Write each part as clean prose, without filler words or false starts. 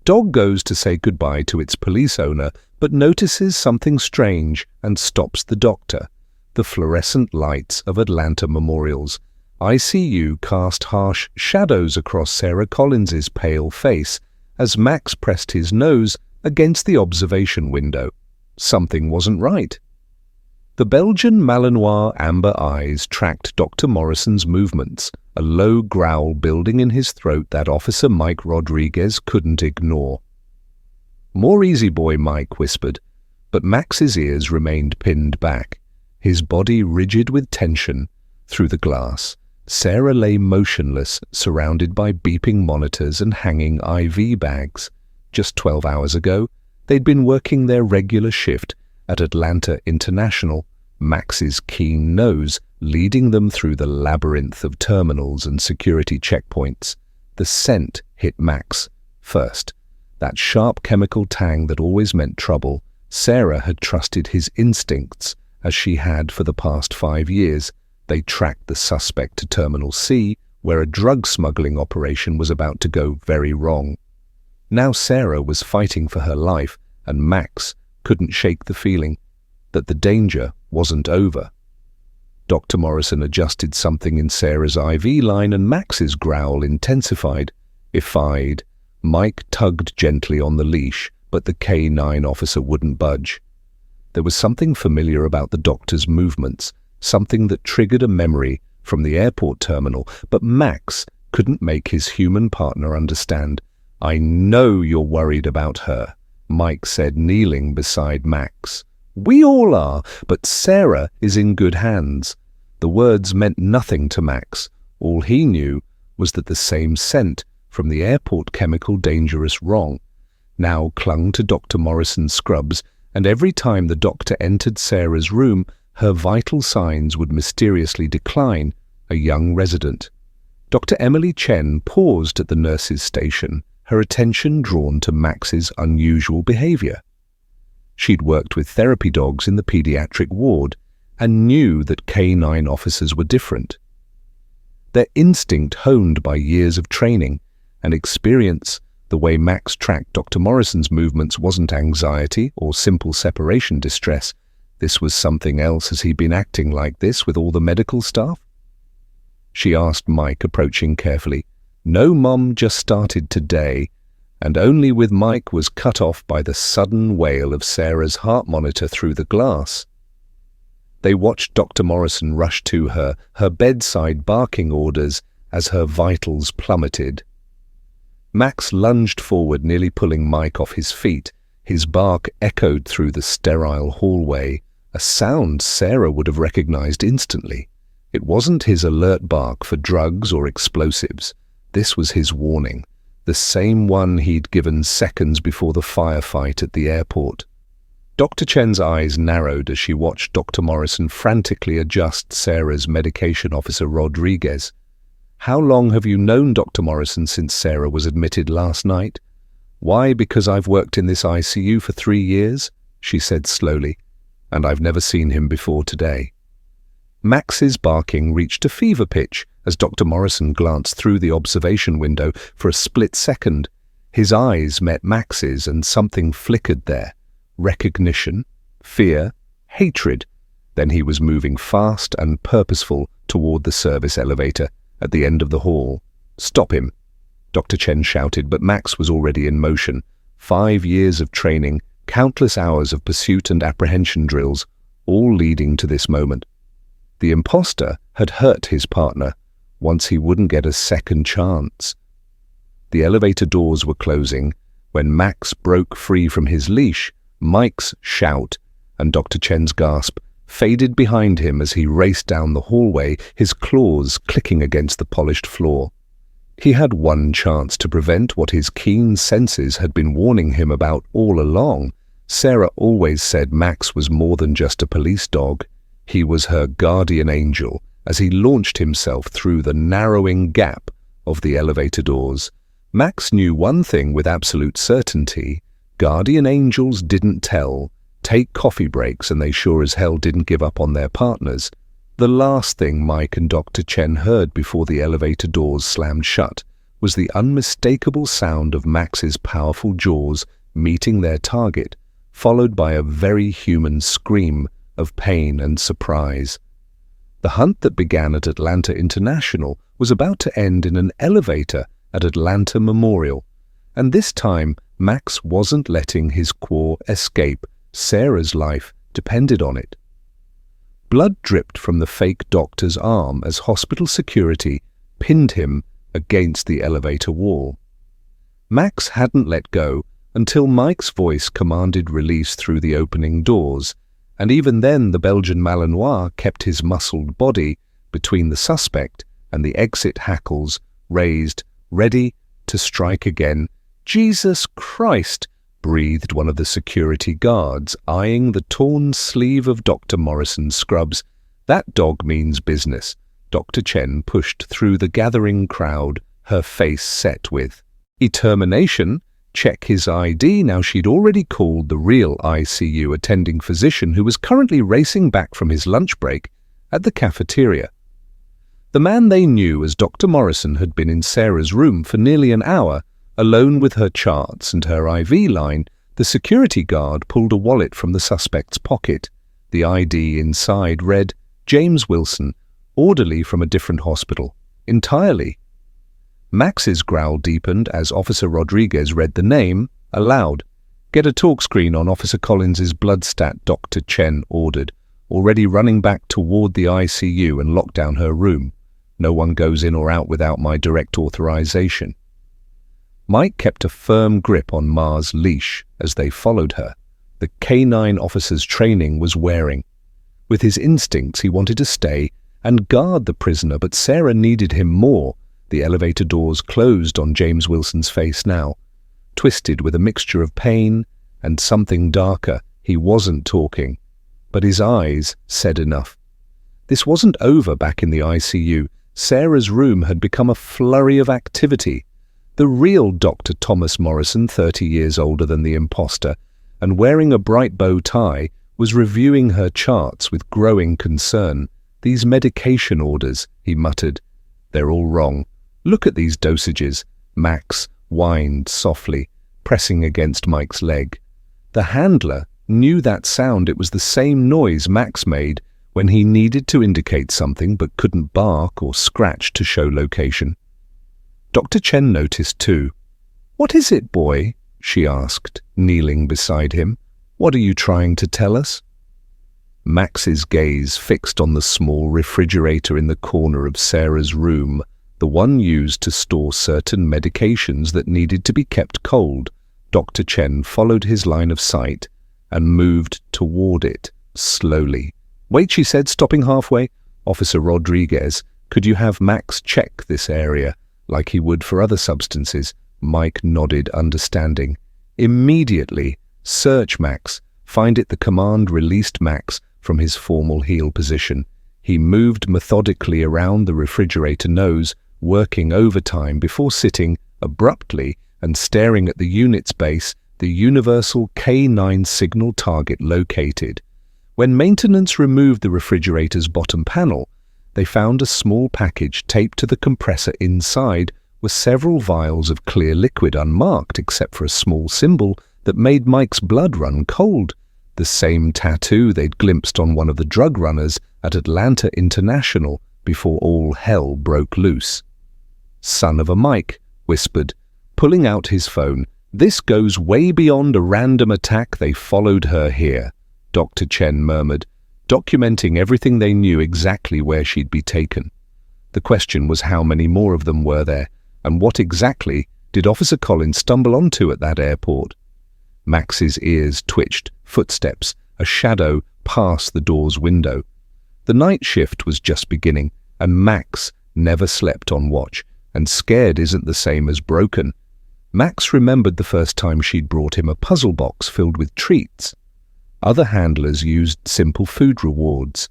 Dog goes to say goodbye to its police owner, but notices something strange and stops the doctor. The fluorescent lights of Atlanta memorials. ICU cast harsh shadows across Sarah Collins's pale face as Max pressed his nose against the observation window. Something wasn't right. The Belgian Malinois amber eyes tracked Dr. Morrison's movements, a low growl building in his throat that Officer Mike Rodriguez couldn't ignore. "More easy, boy," Mike whispered, but Max's ears remained pinned back, his body rigid with tension. Through the glass, Sarah lay motionless, surrounded by beeping monitors and hanging IV bags. Just 12 hours ago, they'd been working their regular shift at Atlanta International, Max's keen nose leading them through the labyrinth of terminals and security checkpoints. The scent hit Max first, that sharp chemical tang that always meant trouble. Sarah had trusted his instincts, as she had for the past 5 years. They tracked the suspect to Terminal C, where a drug smuggling operation was about to go very wrong. Now Sarah was fighting for her life, and Max couldn't shake the feeling that the danger wasn't over. Dr. Morrison adjusted something in Sarah's IV line, and Max's growl intensified. Ified, Mike tugged gently on the leash, but the K9 officer wouldn't budge. There was something familiar about the doctor's movements, something that triggered a memory from the airport terminal, but Max couldn't make his human partner understand. "I know you're worried about her," Mike said, kneeling beside Max. "We all are, but Sarah is in good hands." The words meant nothing to Max. All he knew was that the same scent from the airport chemical dangerous wrong now clung to Dr. Morrison's scrubs, and every time the doctor entered Sarah's room, her vital signs would mysteriously decline. A young resident. Dr. Emily Chen paused at the nurse's station, her attention drawn to Max's unusual behavior. She'd worked with therapy dogs in the pediatric ward and knew that K9 officers were different. Their instinct honed by years of training and experience. The way Max tracked Dr. Morrison's movements wasn't anxiety or simple separation distress. This was something else. Has he been acting like this with all the medical staff? She asked Mike, approaching carefully. "No, Mom, just started today," and only with Mike was cut off by the sudden wail of Sarah's heart monitor through the glass. They watched Dr. Morrison rush to her, her bedside barking orders as her vitals plummeted. Max lunged forward, nearly pulling Mike off his feet. His bark echoed through the sterile hallway, a sound Sarah would have recognized instantly. It wasn't his alert bark for drugs or explosives. This was his warning, the same one he'd given seconds before the firefight at the airport. Dr. Chen's eyes narrowed as she watched Dr. Morrison frantically adjust Sarah's medication officer Rodriguez. "How long have you known Dr. Morrison?" "Since Sarah was admitted last night." "Why?" "Because I've worked in this ICU for 3 years, she said slowly, "and I've never seen him before today." Max's barking reached a fever pitch as Dr. Morrison glanced through the observation window for a split second. His eyes met Max's, and something flickered there. Recognition, fear, hatred. Then he was moving fast and purposeful toward the service elevator at the end of the hall. "Stop him," Dr. Chen shouted, but Max was already in motion. 5 years of training, countless hours of pursuit and apprehension drills, all leading to this moment. The imposter had hurt his partner. Once he wouldn't get a second chance. The elevator doors were closing when Max broke free from his leash. Mike's shout and Dr. Chen's gasp faded behind him as he raced down the hallway, his claws clicking against the polished floor. He had one chance to prevent what his keen senses had been warning him about all along. Sarah always said Max was more than just a police dog. He was her guardian angel as he launched himself through the narrowing gap of the elevator doors. Max knew one thing with absolute certainty. Guardian angels didn't take coffee breaks, and they sure as hell didn't give up on their partners. The last thing Mike and Dr. Chen heard before the elevator doors slammed shut was the unmistakable sound of Max's powerful jaws meeting their target, followed by a very human scream of pain and surprise. The hunt that began at Atlanta International was about to end in an elevator at Atlanta Memorial, and this time Max wasn't letting his quaw escape. Sarah's life depended on it. Blood dripped from the fake doctor's arm as hospital security pinned him against the elevator wall. Max hadn't let go until Mike's voice commanded release through the opening doors, and even then the Belgian Malinois kept his muscled body between the suspect and the exit hackles raised, ready to strike again. "Jesus Christ!" breathed one of the security guards, eyeing the torn sleeve of Dr. Morrison's scrubs. "That dog means business." Dr. Chen pushed through the gathering crowd, her face set with determination. Check his ID. Now she'd already called the real ICU attending physician, who was currently racing back from his lunch break at the cafeteria. The man they knew as Dr. Morrison had been in Sarah's room for nearly an hour, alone with her charts and her IV line. The security guard pulled a wallet from the suspect's pocket. The ID inside read, "James Wilson, orderly from a different hospital, entirely." Max's growl deepened as Officer Rodriguez read the name aloud. "Get a talk screen on Officer Collins's blood stat," Dr. Chen ordered, already running back toward the ICU and locked down her room. "No one goes in or out without my direct authorization." Mike kept a firm grip on Ma's leash as they followed her. The K-9 officer's training was wearing. With his instincts, he wanted to stay and guard the prisoner, but Sarah needed him more. The elevator doors closed on James Wilson's face now, twisted with a mixture of pain and something darker. He wasn't talking, but his eyes said enough. This wasn't over back in the ICU. Sarah's room had become a flurry of activity. The real Dr. Thomas Morrison, 30 years older than the imposter, and wearing a bright bow tie, was reviewing her charts with growing concern. "These medication orders," he muttered. "They're all wrong. Look at these dosages." Max whined softly, pressing against Mike's leg. The handler knew that sound. It was the same noise Max made when he needed to indicate something but couldn't bark or scratch to show location. Dr. Chen noticed too. "What is it, boy?" she asked, kneeling beside him. "What are you trying to tell us?" Max's gaze fixed on the small refrigerator in the corner of Sarah's room, the one used to store certain medications that needed to be kept cold. Dr. Chen followed his line of sight and moved toward it, slowly. "Wait," she said, stopping halfway. "Officer Rodriguez, could you have Max check this area, like he would for other substances?" Mike nodded, understanding. "Immediately. Search Max. Find it." The command released Max from his formal heel position. He moved methodically around the refrigerator nose, working overtime before sitting abruptly and staring at the unit's base, the universal K-9 signal target located. When maintenance removed the refrigerator's bottom panel, they found a small package taped to the compressor. Inside were several vials of clear liquid, unmarked except for a small symbol that made Mike's blood run cold. The same tattoo they'd glimpsed on one of the drug runners at Atlanta International before all hell broke loose. "Son of a Mike," whispered, pulling out his phone. "This goes way beyond a random attack. They followed her here," Dr. Chen murmured, documenting everything they knew, exactly where she'd be taken. The question was, how many more of them were there, and what exactly did Officer Collins stumble onto at that airport? Max's ears twitched. Footsteps, a shadow passed the door's window. The night shift was just beginning, and Max never slept on watch, and scared isn't the same as broken. Max remembered the first time she'd brought him a puzzle box filled with treats. Other handlers used simple food rewards.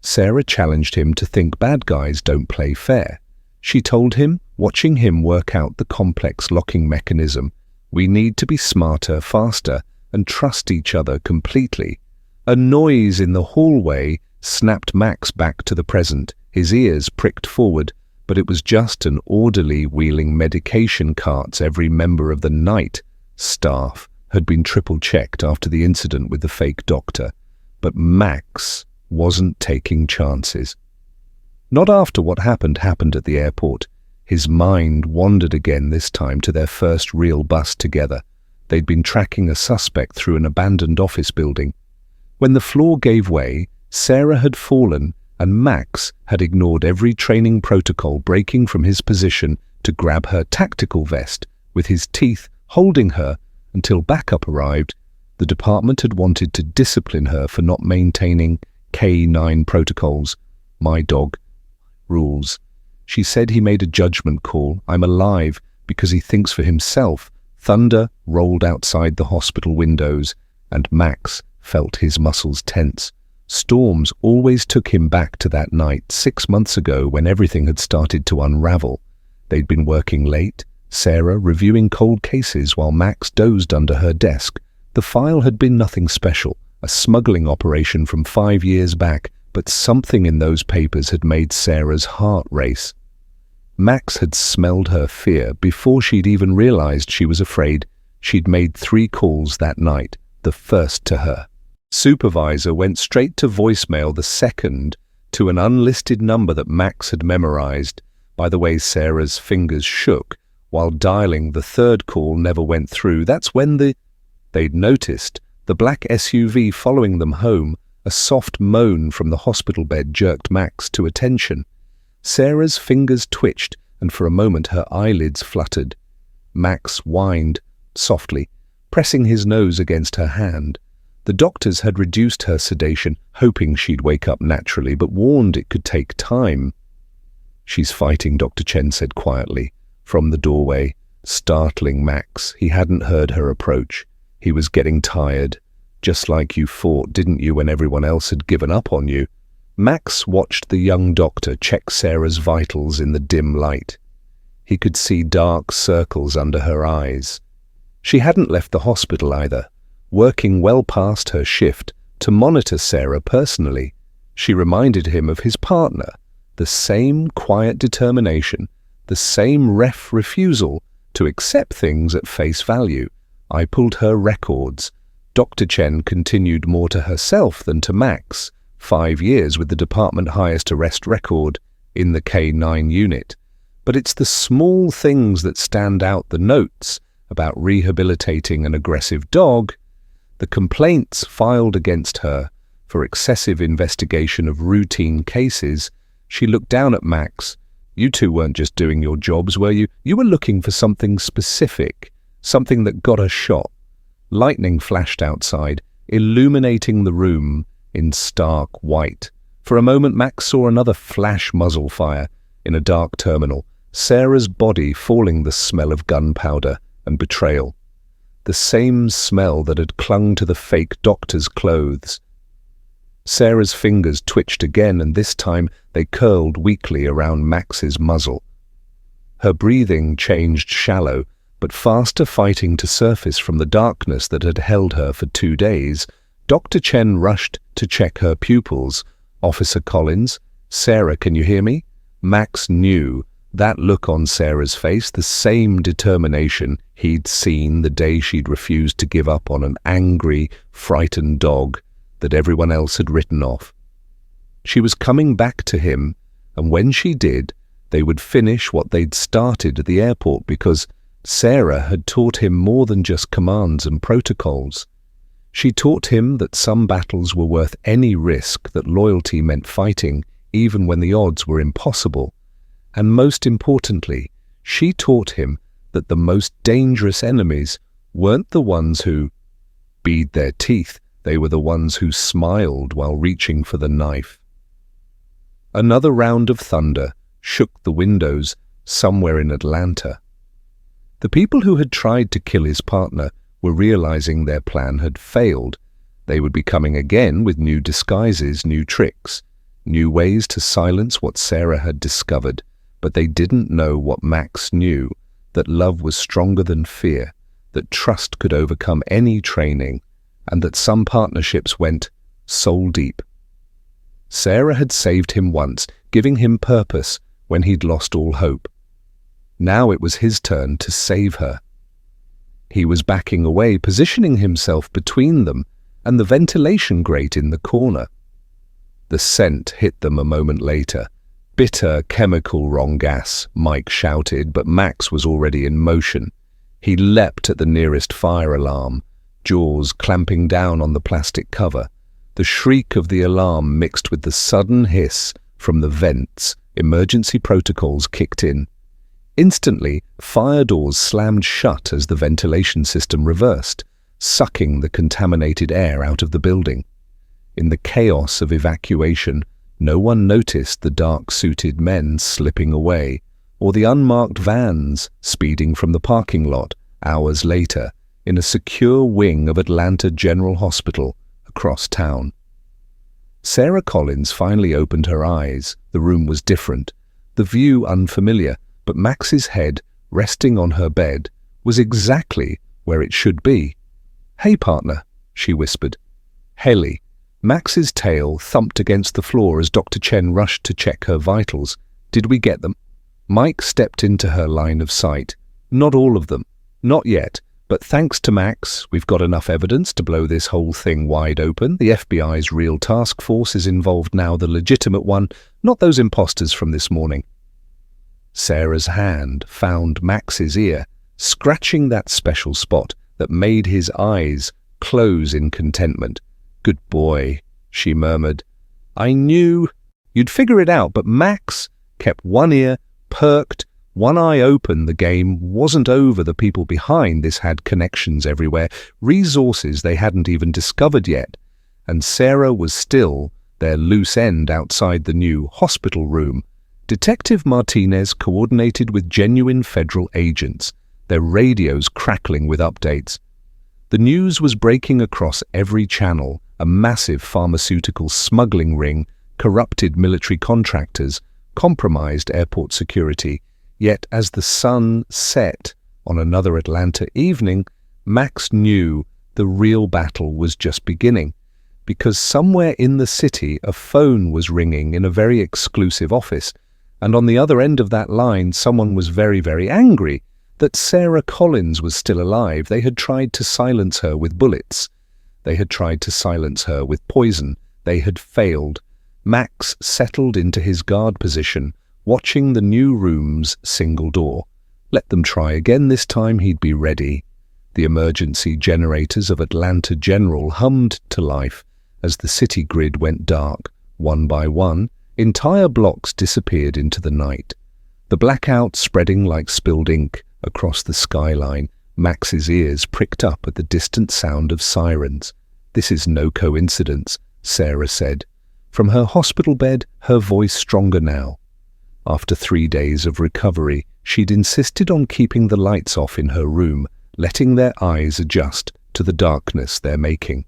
Sarah challenged him to think bad guys don't play fair. She told him, watching him work out the complex locking mechanism, "We need to be smarter, faster, and trust each other completely." A noise in the hallway snapped Max back to the present. His ears pricked forward. but it was just an orderly wheeling medication carts. Every member of the night staff had been triple-checked after the incident with the fake doctor, but Max wasn't taking chances. Not after what happened at the airport. His mind wandered again, this time to their first real bust together. They'd been tracking a suspect through an abandoned office building. When the floor gave way, Sarah had fallen, and Max had ignored every training protocol, breaking from his position to grab her tactical vest, with his teeth holding her until backup arrived. The department had wanted to discipline her for not maintaining K9 protocols. My dog rules. She said he made a judgment call. I'm alive because he thinks for himself. Thunder rolled outside the hospital windows, and Max felt his muscles tense. Storms always took him back to that night 6 months ago when everything had started to unravel. They'd been working late, Sarah reviewing cold cases while Max dozed under her desk. The file had been nothing special, a smuggling operation from 5 years back, but something in those papers had made Sarah's heart race. Max had smelled her fear before she'd even realized she was afraid. She'd made 3 calls that night, the first to her supervisor went straight to voicemail, the second to an unlisted number that Max had memorized. By the way Sarah's fingers shook while dialing, the third call never went through. That's when they'd noticed the black SUV following them home. A soft moan from the hospital bed jerked Max to attention. Sarah's fingers twitched, and for a moment her eyelids fluttered. Max whined softly, pressing his nose against her hand. The doctors had reduced her sedation, hoping she'd wake up naturally, but warned it could take time. She's fighting, Dr. Chen said quietly from the doorway, startling Max. He hadn't heard her approach. He was getting tired. Just like you fought, didn't you, when everyone else had given up on you? Max watched the young doctor check Sarah's vitals in the dim light. He could see dark circles under her eyes. She hadn't left the hospital either, working well past her shift to monitor Sarah personally. She reminded him of his partner, the same quiet determination, the same refusal to accept things at face value. I pulled her records. Dr. Chen continued more to herself than to Max. 5 years with the department highest arrest record in the K9 unit. But it's the small things that stand out, the notes about rehabilitating an aggressive dog, the complaints filed against her for excessive investigation of routine cases. She looked down at Max. You two weren't just doing your jobs, were you? You were looking for something specific, something that got a shot. Lightning flashed outside, illuminating the room in stark white. For a moment, Max saw another flash muzzle fire in a dark terminal, Sarah's body falling, the smell of gunpowder and betrayal. The same smell that had clung to the fake doctor's clothes. Sarah's fingers twitched again, and this time they curled weakly around Max's muzzle. Her breathing changed shallow, but faster, fighting to surface from the darkness that had held her for 2 days. Dr. Chen rushed to check her pupils. Officer Collins, Sarah, can you hear me? Max knew that look on Sarah's face, the same determination he'd seen the day she'd refused to give up on an angry, frightened dog that everyone else had written off. She was coming back to him, and when she did, they would finish what they'd started at the airport, because Sarah had taught him more than just commands and protocols. She taught him that some battles were worth any risk, that loyalty meant fighting even when the odds were impossible. And most importantly, she taught him that the most dangerous enemies weren't the ones who beat their teeth, they were the ones who smiled while reaching for the knife. Another round of thunder shook the windows somewhere in Atlanta. The people who had tried to kill his partner were realizing their plan had failed. They would be coming again with new disguises, new tricks, new ways to silence what Sarah had discovered. But they didn't know what Max knew, that love was stronger than fear, that trust could overcome any training, and that some partnerships went soul deep. Sarah had saved him once, giving him purpose, when he'd lost all hope. Now it was his turn to save her. He was backing away, positioning himself between them and the ventilation grate in the corner. The scent hit them a moment later. Bitter chemical wrong gas, Mike shouted, but Max was already in motion. He leapt at the nearest fire alarm, jaws clamping down on the plastic cover. The shriek of the alarm mixed with the sudden hiss from the vents. Emergency protocols kicked in. Instantly, fire doors slammed shut as the ventilation system reversed, sucking the contaminated air out of the building. In the chaos of evacuation, no one noticed the dark-suited men slipping away, or the unmarked vans speeding from the parking lot hours later in a secure wing of Atlanta General Hospital across town. Sarah Collins finally opened her eyes. The room was different, the view unfamiliar, but Max's head, resting on her bed, was exactly where it should be. "Hey, partner," she whispered. "Haley." Max's tail thumped against the floor as Dr. Chen rushed to check her vitals. "Did we get them?" Mike stepped into her line of sight. "Not all of them. Not yet. But thanks to Max, we've got enough evidence to blow this whole thing wide open. The FBI's real task force is involved now, the legitimate one, not those imposters from this morning." Sarah's hand found Max's ear, scratching that special spot that made his eyes close in contentment. "Good boy," she murmured. "I knew you'd figure it out," but Max kept one ear perked, one eye open. The game wasn't over. The people behind this had connections everywhere, resources they hadn't even discovered yet. And Sarah was still their loose end outside the new hospital room. Detective Martinez coordinated with genuine federal agents, their radios crackling with updates. The news was breaking across every channel: a massive pharmaceutical smuggling ring, corrupted military contractors, compromised airport security. Yet as the sun set on another Atlanta evening, Max knew the real battle was just beginning, because somewhere in the city a phone was ringing in a very exclusive office, and on the other end of that line someone was very, very angry that Sarah Collins was still alive. They had tried to silence her with bullets. They had tried to silence her with poison. They had failed. Max settled into his guard position, watching the new room's single door. Let them try again. This time he'd be ready. The emergency generators of Atlanta General hummed to life as the city grid went dark. One by one, entire blocks disappeared into the night. The blackout spreading like spilled ink across the skyline. Max's ears pricked up at the distant sound of sirens. "This is no coincidence," Sarah said. From her hospital bed, her voice stronger now. After 3 days of recovery, she'd insisted on keeping the lights off in her room, letting their eyes adjust to the darkness they're making.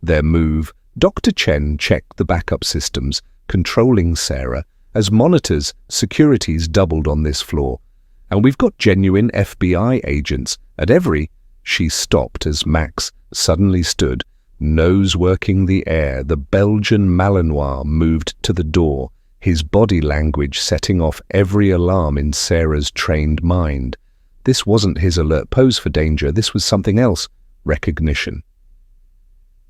Their move, Dr. Chen checked the backup systems, controlling Sarah, as monitors, securities doubled on this floor. "And we've got genuine FBI agents at every—" She stopped as Max suddenly stood, nose working the air. The Belgian Malinois moved to the door, his body language setting off every alarm in Sarah's trained mind. This wasn't his alert pose for danger. This was something else. Recognition.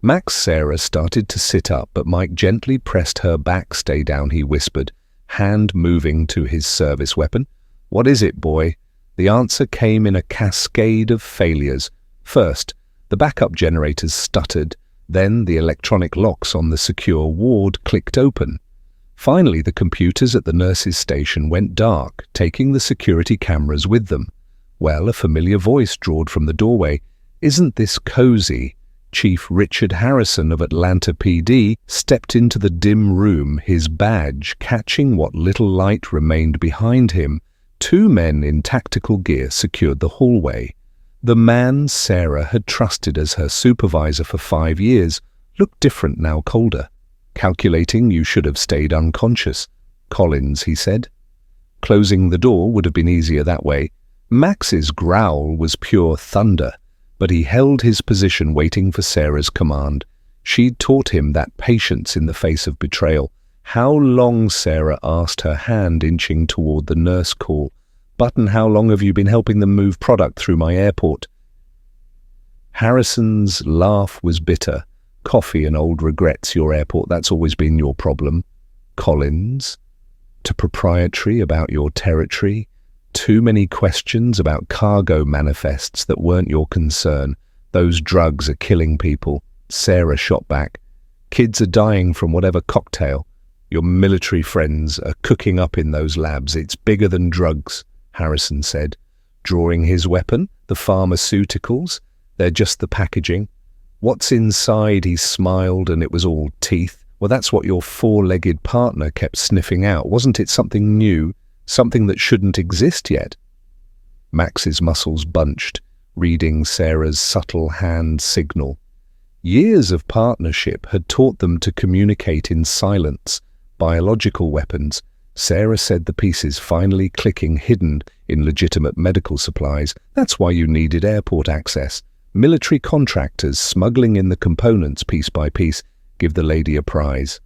Max Sarah started to sit up, but Mike gently pressed her back. "Stay down," he whispered, hand moving to his service weapon. "What is it, boy?" The answer came in a cascade of failures. First, the backup generators stuttered. Then the electronic locks on the secure ward clicked open. Finally, the computers at the nurses' station went dark, taking the security cameras with them. Well, a familiar voice drawled from the doorway. "Isn't this cozy?" Chief Richard Harrison of Atlanta PD stepped into the dim room, his badge catching what little light remained behind him. 2 men in tactical gear secured the hallway. The man Sarah had trusted as her supervisor for 5 years looked different now, colder. "Calculating you should have stayed unconscious." "Collins," he said. Closing the door would have been easier that way. Max's growl was pure thunder, but he held his position waiting for Sarah's command. She'd taught him that patience in the face of betrayal. How long, Sarah asked, her hand inching toward the nurse call. Button, how long have you been helping them move product through my airport? Harrison's laugh was bitter. Coffee and old regrets, your airport, that's always been your problem. Collins, to proprietary about your territory. Too many questions about cargo manifests that weren't your concern. Those drugs are killing people. Sarah shot back. Kids are dying from whatever cocktail your military friends are cooking up in those labs. It's bigger than drugs, Harrison said. Drawing his weapon, the pharmaceuticals, they're just the packaging. What's inside, he smiled, and it was all teeth. Well, that's what your four-legged partner kept sniffing out. Wasn't it something new, something that shouldn't exist yet? Max's muscles bunched, reading Sarah's subtle hand signal. Years of partnership had taught them to communicate in silence. Biological weapons, Sarah said, the pieces finally clicking, hidden in legitimate medical supplies. That's why you needed airport access. Military contractors smuggling in the components piece by piece. Give the lady a prize.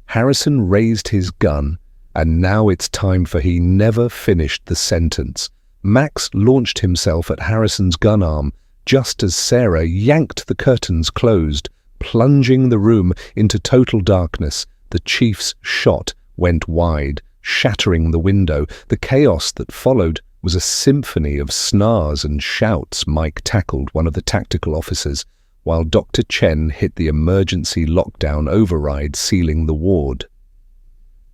Harrison raised his gun, and now it's time for... He never finished the sentence. Max launched himself at Harrison's gun arm, just as Sarah yanked the curtains closed, plunging the room into total darkness. The chief's shot went wide, shattering the window. The chaos that followed was a symphony of snarls and shouts. Mike tackled one of the tactical officers, while Dr. Chen hit the emergency lockdown override, sealing the ward.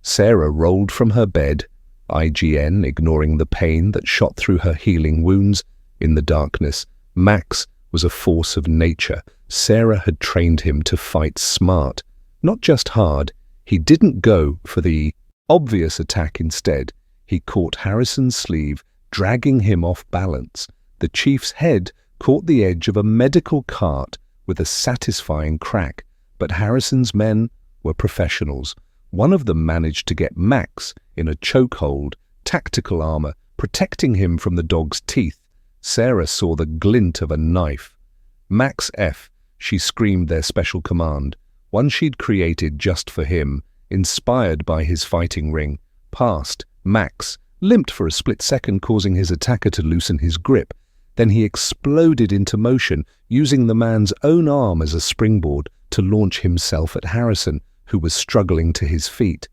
Sarah rolled from her bed, IGN ignoring the pain that shot through her healing wounds. In the darkness, Max was a force of nature. Sarah had trained him to fight smart, not just hard. He didn't go for the obvious attack. Instead, he caught Harrison's sleeve, dragging him off balance. The chief's head caught the edge of a medical cart with a satisfying crack, but Harrison's men were professionals. One of them managed to get Max in a chokehold, tactical armor protecting him from the dog's teeth. Sarah saw the glint of a knife. Max F, she screamed, their special command, one she'd created just for him, inspired by his fighting ring. Past, Max limped for a split second, causing his attacker to loosen his grip. Then he exploded into motion, using the man's own arm as a springboard to launch himself at Harrison, who was struggling to his feet.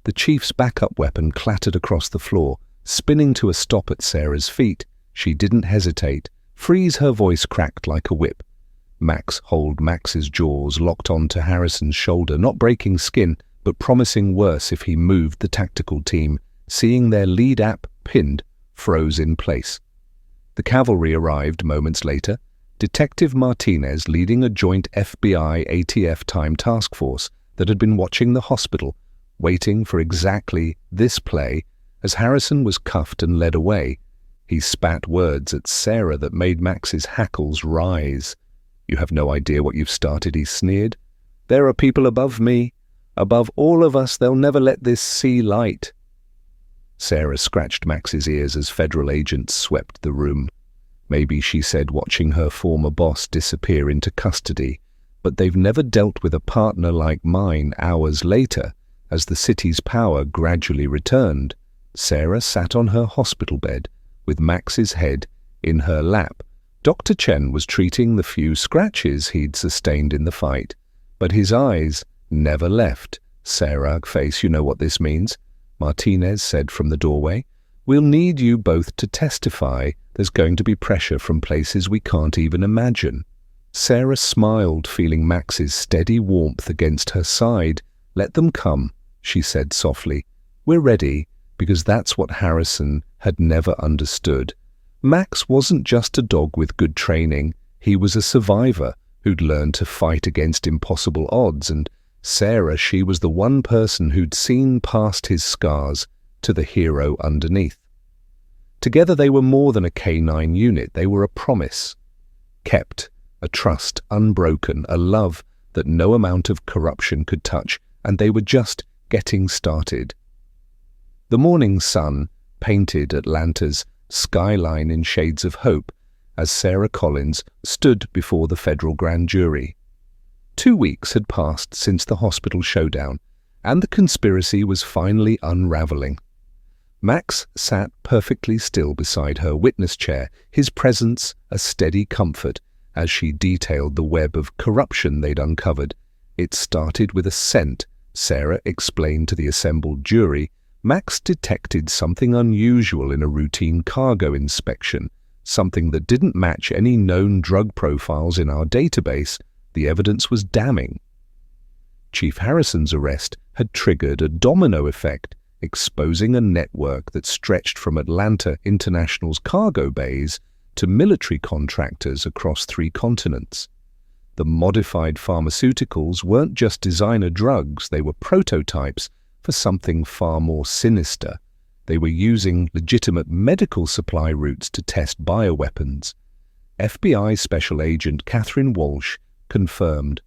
The chief's backup weapon clattered across the floor, spinning to a stop at Sarah's feet. She didn't hesitate. Freeze, her voice cracked like a whip. Max held Max's jaws locked onto Harrison's shoulder, not breaking skin, but promising worse if he moved. The tactical team, seeing their lead app pinned, froze in place. The cavalry arrived moments later, Detective Martinez leading a joint FBI-ATF time task force that had been watching the hospital, waiting for exactly this play. As Harrison was cuffed and led away, he spat words at Sarah that made Max's hackles rise. You have no idea what you've started, he sneered. There are people above me, above all of us. They'll never let this see light. Sarah scratched Max's ears as federal agents swept the room. Maybe, she said, watching her former boss disappear into custody, but they've never dealt with a partner like mine. Hours later, as the city's power gradually returned, Sarah sat on her hospital bed with Max's head in her lap. Dr. Chen was treating the few scratches he'd sustained in the fight, but his eyes never left Sarah's face. You know what this means, Martinez said from the doorway. We'll need you both to testify. There's going to be pressure from places we can't even imagine. Sarah smiled, feeling Max's steady warmth against her side. Let them come, she said softly. We're ready, because that's what Harrison had never understood. Max wasn't just a dog with good training. He was a survivor who'd learned to fight against impossible odds, and Sarah, she was the one person who'd seen past his scars to the hero underneath. Together they were more than a canine unit. They were a promise kept, a trust unbroken, a love that no amount of corruption could touch, and they were just getting started. The morning sun painted Atlanta's skyline in shades of hope as Sarah Collins stood before the federal grand jury. 2 weeks had passed since the hospital showdown, and the conspiracy was finally unraveling. Max sat perfectly still beside her witness chair, his presence a steady comfort as she detailed the web of corruption they'd uncovered. It started with a scent, Sarah explained to the assembled jury. Max detected something unusual in a routine cargo inspection, something that didn't match any known drug profiles in our database. The evidence was damning. Chief Harrison's arrest had triggered a domino effect, exposing a network that stretched from Atlanta International's cargo bays to military contractors across 3 continents. The modified pharmaceuticals weren't just designer drugs, they were prototypes for something far more sinister. They were using legitimate medical supply routes to test bioweapons. FBI Special Agent Catherine Walsh confirmed.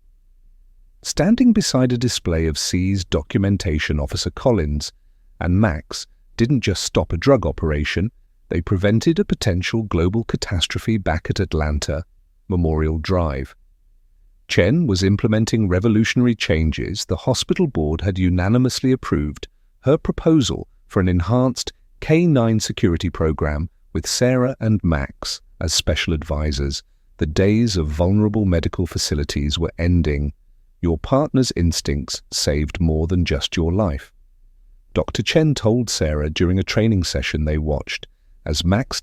Standing beside a display of seized documentation, Officer Collins and Max didn't just stop a drug operation, they prevented a potential global catastrophe back at Atlanta Memorial Drive. Chen was implementing revolutionary changes. The hospital board had unanimously approved her proposal for an enhanced K-9 security program with Sarah and Max as special advisors. The days of vulnerable medical facilities were ending. Your partner's instincts saved more than just your life. Dr. Chen told Sarah during a training session they watched as Max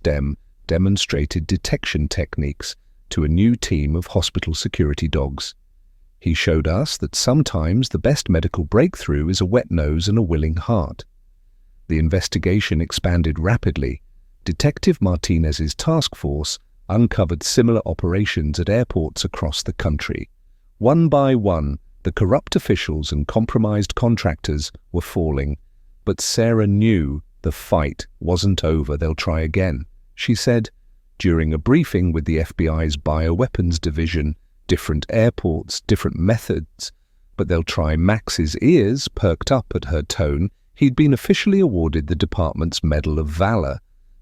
demonstrated detection techniques to a new team of hospital security dogs. He showed us that sometimes the best medical breakthrough is a wet nose and a willing heart. The investigation expanded rapidly. Detective Martinez's task force uncovered similar operations at airports across the country. One by one, the corrupt officials and compromised contractors were falling. But Sarah knew the fight wasn't over. They'll try again, she said. During a briefing with the FBI's bioweapons division, different airports, different methods, but they'll try. Max's ears perked up at her tone. He'd been officially awarded the department's Medal of Valor,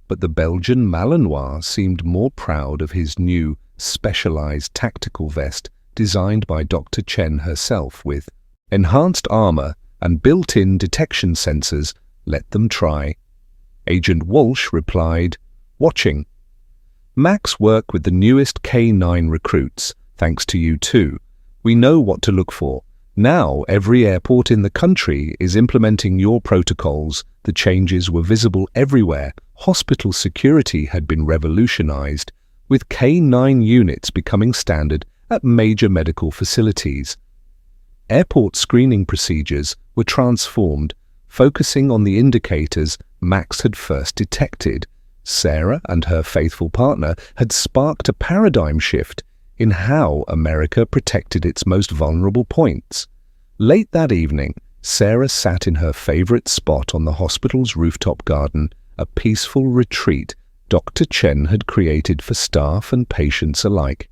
but the Belgian Malinois seemed more proud of his new, specialized tactical vest designed by Dr. Chen herself with enhanced armor and built-in detection sensors. Let them try. Agent Walsh replied, watching. Max worked with the newest K-9 recruits, thanks to you too. We know what to look for. Now every airport in the country is implementing your protocols. The changes were visible everywhere. Hospital security had been revolutionized, with K-9 units becoming standard at major medical facilities. Airport screening procedures were transformed, focusing on the indicators Max had first detected. Sarah and her faithful partner had sparked a paradigm shift in how America protected its most vulnerable points. Late that evening, Sarah sat in her favorite spot on the hospital's rooftop garden, a peaceful retreat Dr. Chen had created for staff and patients alike.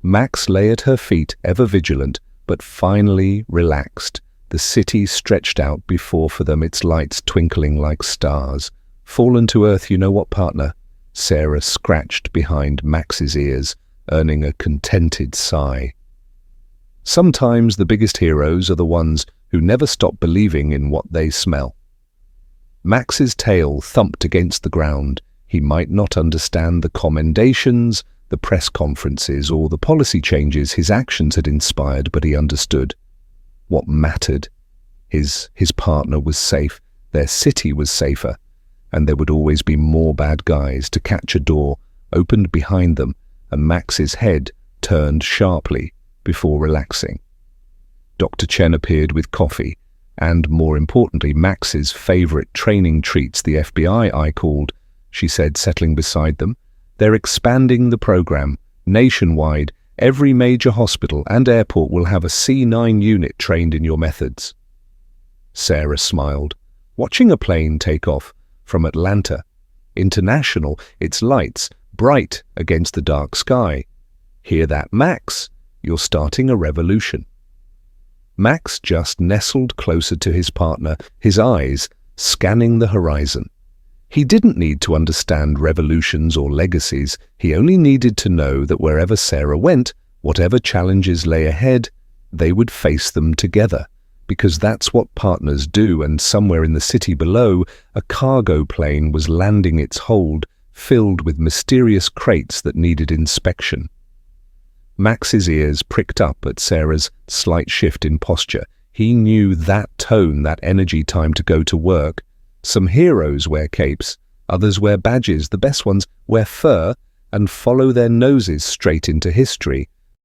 Max lay at her feet, ever vigilant, but finally relaxed. The city stretched out before for them, its lights twinkling like stars. Fallen to earth, you know what, partner? Sarah scratched behind Max's ears, earning a contented sigh. Sometimes the biggest heroes are the ones who never stop believing in what they smell. Max's tail thumped against the ground. He might not understand the commendations, the press conferences, or the policy changes his actions had inspired, but he understood. What mattered? His partner was safe, their city was safer, and there would always be more bad guys. To catch a door opened behind them, and Max's head turned sharply before relaxing. Dr. Chen appeared with coffee, and more importantly, Max's favorite training treats. The FBI, I called, she said, settling beside them. They're expanding the program nationwide. Every major hospital and airport will have a C-9 unit trained in your methods. Sarah smiled, watching a plane take off from Atlanta International, its lights bright against the dark sky. Hear that, Max? You're starting a revolution. Max just nestled closer to his partner, his eyes scanning the horizon. He didn't need to understand revolutions or legacies. He only needed to know that wherever Sarah went, whatever challenges lay ahead, they would face them together. because that's what partners do, and somewhere in the city below, a cargo plane was landing its hold, filled with mysterious crates that needed inspection. Max's ears pricked up at Sarah's slight shift in posture. He knew that tone, that energy. Time to go to work. Some heroes wear capes, others wear badges, the best ones wear fur and follow their noses straight into history.